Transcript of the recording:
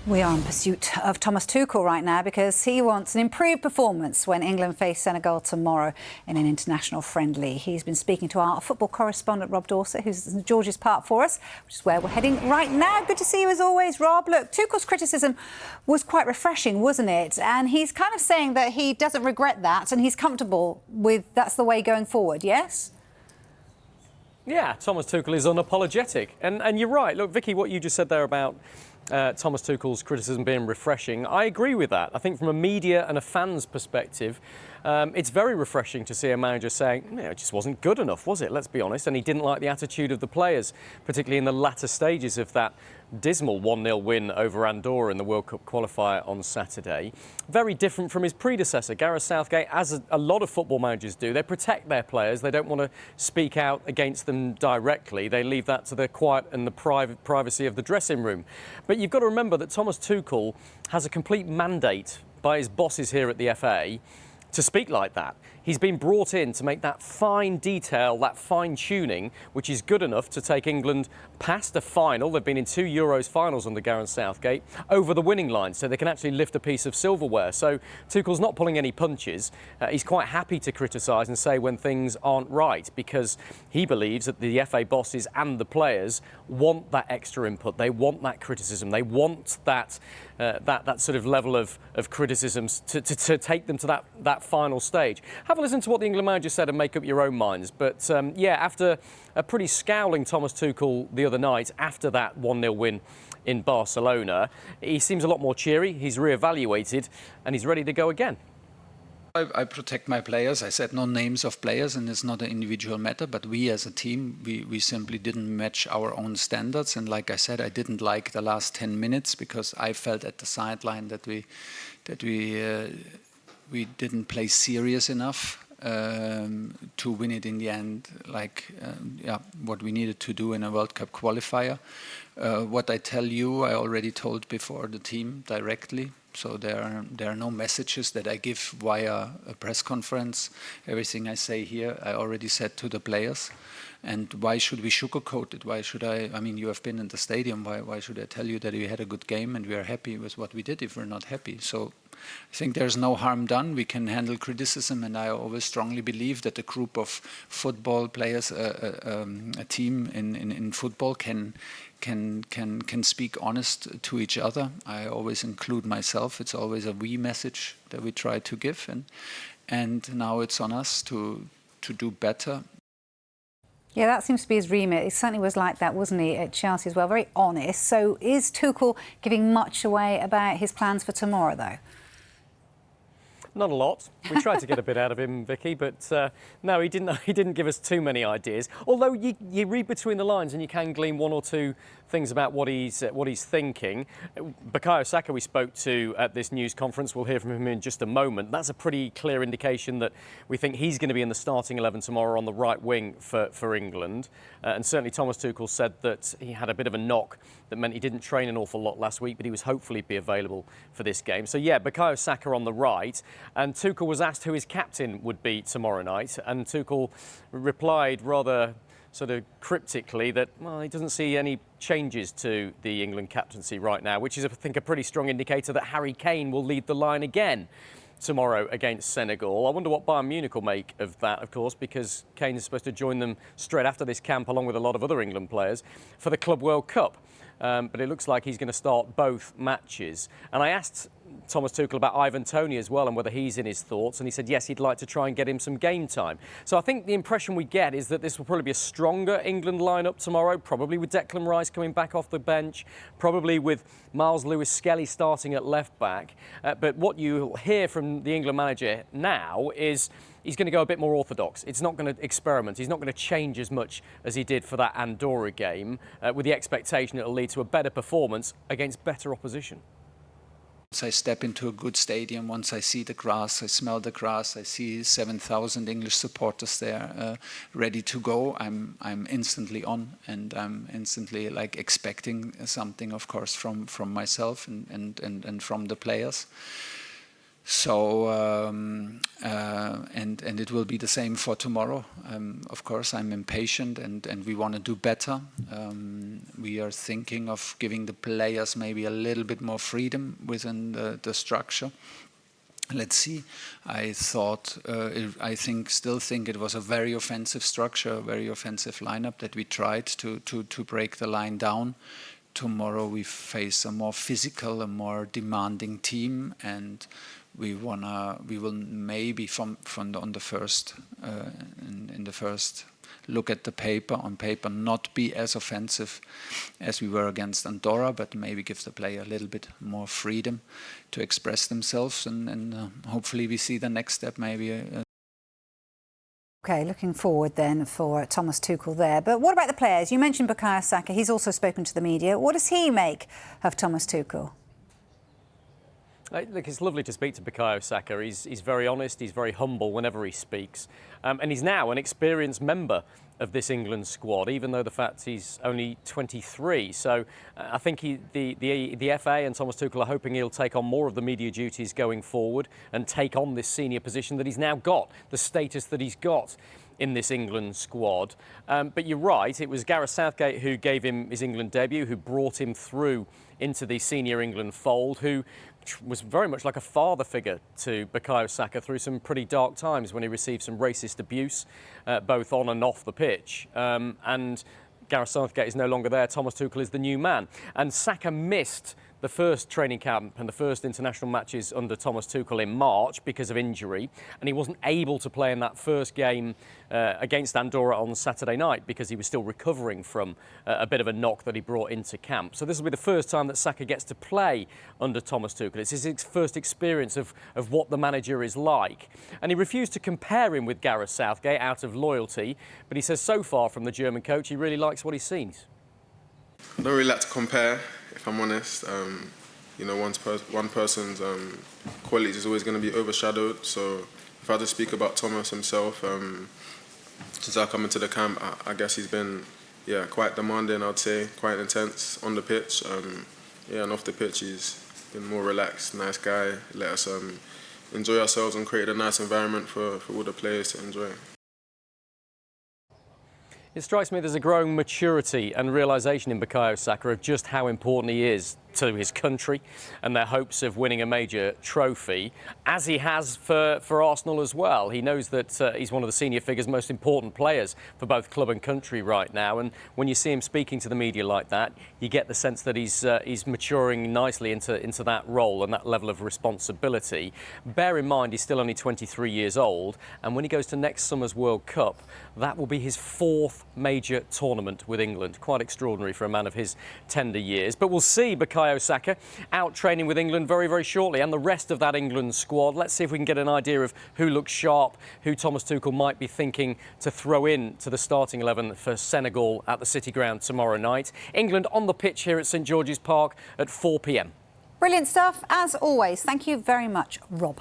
We are in pursuit of Thomas Tuchel right now because he wants an improved performance when England face Senegal tomorrow in an international friendly. He's been speaking to our football correspondent, Rob Dorset, who's in George's Park for us, which is where we're heading right now. Good to see you as always, Rob. Look, Tuchel's criticism was quite refreshing, wasn't it? And he's kind of saying that he doesn't regret that and he's comfortable with that's the way going forward, yes? Yeah, Thomas Tuchel is unapologetic. And you're right. Look, Vicky, what you just said there about Thomas Tuchel's criticism being refreshing, I agree with that. I think from a media and a fan's perspective, it's very refreshing to see a manager saying, it just wasn't good enough, was it? Let's be honest. And he didn't like the attitude of the players, particularly in the latter stages of that dismal 1-0 win over Andorra in the World Cup qualifier on Saturday. Very different from his predecessor, Gareth Southgate, as a lot of football managers do. They protect their players. They don't want to speak out against them directly. They leave that to the quiet and the privacy of the dressing room. But you've got to remember that Thomas Tuchel has a complete mandate by his bosses here at the FA to speak like that. He's been brought in to make that fine detail, that fine tuning, which is good enough to take England past a final. They've been in 2 Euros finals under Gareth Southgate, over the winning line, so they can actually lift a piece of silverware. So Tuchel's not pulling any punches. He's quite happy to criticise and say when things aren't right, because he believes that the FA bosses and the players want that extra input. They want that criticism. They want that that sort of level of criticism to take them to that final stage. Have a listen to what the England manager said and make up your own minds. But yeah, after a pretty scowling Thomas Tuchel the other night, after that 1-0 win in Barcelona, he seems a lot more cheery. He's reevaluated and he's ready to go again. I protect my players. I said no names of players, and it's not an individual matter, but we as a team, we simply didn't match our own standards. And like I said, I didn't like the last 10 minutes because I felt at the sideline that we didn't play serious enough to win it in the end, what we needed to do in a World Cup qualifier. What I tell you, I already told before the team directly. So there are no messages that I give via a press conference. Everything I say here, I already said to the players. And why should we sugarcoat it? Why should I mean, you have been in the stadium. Why should I tell you that we had a good game and we are happy with what we did if we're not happy? So I think there's no harm done. We can handle criticism, and I always strongly believe that a group of football players, a team in football can speak honest to each other. I always include myself. It's always a we message that we try to give, and now it's on us to do better. Yeah, that seems to be his remit. It certainly was like that, wasn't he, at Chelsea as well? Very honest. So is Tuchel giving much away about his plans for tomorrow, though? Not a lot. We tried to get a bit out of him, Vicky, but no, he didn't give us too many ideas. Although you read between the lines and you can glean one or two things about what he's thinking. Bukayo Saka we spoke to at this news conference. We'll hear from him in just a moment. That's a pretty clear indication that we think he's going to be in the starting 11 tomorrow on the right wing for England. And certainly Thomas Tuchel said that he had a bit of a knock that meant he didn't train an awful lot last week, but he was hopefully be available for this game. So yeah, Bukayo Saka on the right. And Tuchel was asked who his captain would be tomorrow night, and Tuchel replied rather sort of cryptically that, well, he doesn't see any changes to the England captaincy right now, which is, I think, a pretty strong indicator that Harry Kane will lead the line again tomorrow against Senegal. I wonder what Bayern Munich will make of that, of course, because Kane is supposed to join them straight after this camp, along with a lot of other England players, for the Club World Cup. But it looks like he's going to start both matches. And I asked Thomas Tuchel about Ivan Toney as well and whether he's in his thoughts, and he said yes, he'd like to try and get him some game time. So I think the impression we get is that this will probably be a stronger England lineup tomorrow, probably with Declan Rice coming back off the bench, probably with Miles Lewis-Skelly starting at left back. But what you hear from the England manager now is he's going to go a bit more orthodox. It's not going to experiment. He's not going to change as much as he did for that Andorra game, with the expectation it'll lead to a better performance against better opposition. Once I step into a good stadium, once I see the grass, I smell the grass, I see 7,000 English supporters there ready to go, I'm instantly on, and I'm instantly expecting something, of course, from myself and from the players. So and it will be the same for tomorrow. Of course, I'm impatient, and we want to do better. We are thinking of giving the players maybe a little bit more freedom within the structure. Let's see. Still think it was a very offensive structure, a very offensive lineup that we tried to break the line down. Tomorrow we face a more physical, a more demanding team, and we will maybe in the first look at the paper not be as offensive as we were against Andorra, but maybe give the player a little bit more freedom to express themselves, and hopefully we see the next step maybe. OK, looking forward then for Thomas Tuchel there. But what about the players? You mentioned Bukayo Saka. He's also spoken to the media. What does he make of Thomas Tuchel? Look, it's lovely to speak to Bukayo Saka. He's very honest, he's very humble whenever he speaks. And he's now an experienced member of this England squad, even though the fact he's only 23. So I think the FA and Thomas Tuchel are hoping he'll take on more of the media duties going forward and take on this senior position that he's now got, the status that he's got in this England squad. But you're right, it was Gareth Southgate who gave him his England debut, who brought him through into the senior England fold, who was very much like a father figure to Bukayo Saka through some pretty dark times when he received some racist abuse, both on and off the pitch. And Gareth Southgate is no longer there. Thomas Tuchel is the new man. And Saka missed the first training camp and the first international matches under Thomas Tuchel in March because of injury, and he wasn't able to play in that first game against Andorra on Saturday night because he was still recovering from a bit of a knock that he brought into camp. So this will be the first time that Saka gets to play under Thomas Tuchel. It's his first experience of what the manager is like, and he refused to compare him with Gareth Southgate out of loyalty, but he says so far from the German coach he really likes what he's seen. I don't really like to compare, if I'm honest. You know, one person's qualities is always going to be overshadowed. So if I had to speak about Thomas himself, since I come into the camp, I guess he's been, quite demanding, I'd say, quite intense on the pitch. And off the pitch, he's been more relaxed, nice guy, let us enjoy ourselves and create a nice environment for all the players to enjoy. It strikes me there's a growing maturity and realisation in Bukayo Saka of just how important he is to his country and their hopes of winning a major trophy, as he has for Arsenal as well. He knows that he's one of the senior figures, most important players for both club and country right now. And when you see him speaking to the media like that, you get the sense that he's maturing nicely into that role and that level of responsibility. Bear in mind, he's still only 23 years old. And when he goes to next summer's World Cup, that will be his fourth major tournament with England. Quite extraordinary for a man of his tender years. But we'll see Bukayo Saka out training with England very, very shortly, and the rest of that England squad. Let's see if we can get an idea of who looks sharp, who Thomas Tuchel might be thinking to throw in to the starting 11 for Senegal at the City Ground tomorrow night. England on the pitch here at St George's Park at 4 p.m. Brilliant stuff, as always. Thank you very much, Rob.